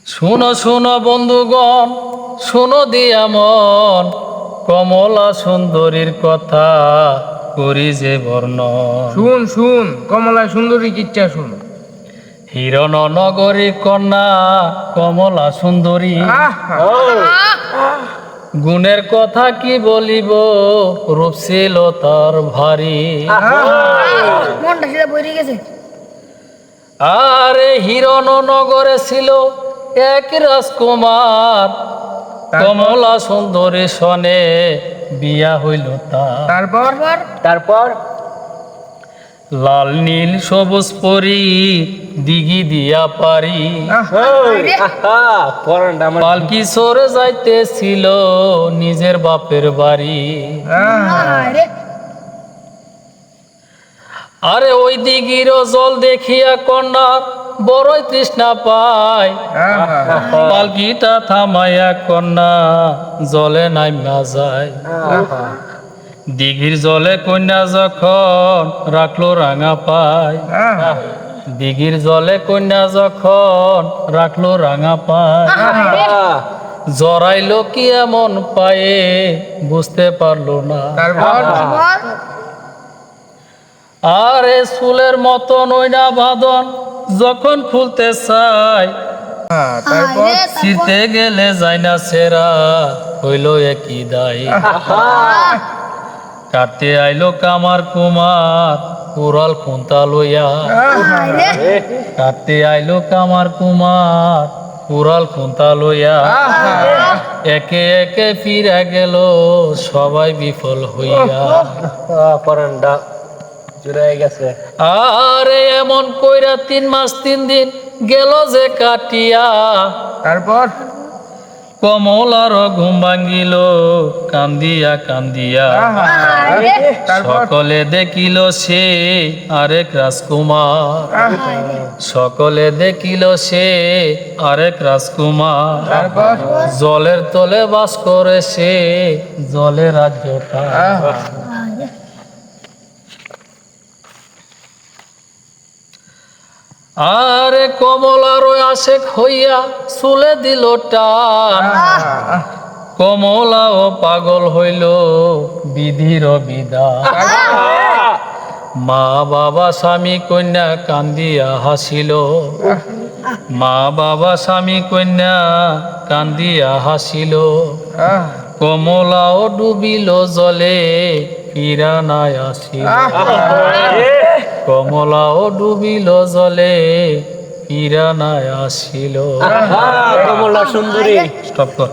শুনো শুনো বন্ধুগণ, শুনো দিয়া মন, কমলা সুন্দরীর কথা করি যে বর্ণন। শুন শুন কমলা সুন্দরী কিচ্ছা শুন। হিরণ নগরী কন্যা কমলা সুন্দরী, গুণের কথা কি বলিব, রূপ ছিল তার ভারী। মনটা সেটা বইরে গেছে। আরে হিরণ নগরে ছিল এক রাজকুমার, কমলা সুন্দরী সনে বিয়া হইল তার। তারপর তারপর লাল নীল সবুজ পরি দিঘি দিয়া পারি, পালকি সরে যাইতেছিল নিজের বাপের বাড়ি। আরে ওই দিঘির জল দেখিয়া কন্যার বড়ই তৃষ্ণা পায়, পালকিটা থামাইয়া কন্যা জলে নাইমা যায়। দিঘির জলে কন্যা যখন রাখলো রাঙা পায়, দিঘির জলে কন্যা যখন রাখলো রাঙা পায়, জড়াইলো কি এমন পায়ে বুঝতে পারলো না। আরে চুলের মতন ওইনা বাঁধন যখন খুলতে চায়, ছিঁড়তে গেলে যায় না সেরা, হইল একই দায়। কাটতে আইলো কামার কুমার কুড়াল খুন্তা লইয়া, কাটতে আইলো কামার কুমার কুড়াল খুন্তা লইয়া, একে একে ফিরে গেল সবাই বিফল হইয়া। আরে এমন কইরা 3 মাস 3 দিন গেল যে কাটিয়া, তারপর কমলার ঘুম ভাঙ্গিল কান্দিয়া কান্দিয়া, সকলে দেখিল সে আরেক রাজকুমার, সকলে দেখিল সে আরেক রাজকুমার, জলের তলে বাস করে সে জলে রাজ্যটা। আরে কমলার আশেক হইয়া চুলে দিল টান, কমলাও পাগল হইল বিধির বিধান। মা বাবা স্বামী কন্যা কান্দিয়া হাসিল, মা বাবা স্বামী কন্যা কান্দিয়া হাসিল, কমলাও ডুবিল জলে ফিরা নাই আসিল, কমলাও ডুবিল জলে ফিরা নাই আসিল। কমলা সুন্দরী স্টপ কর।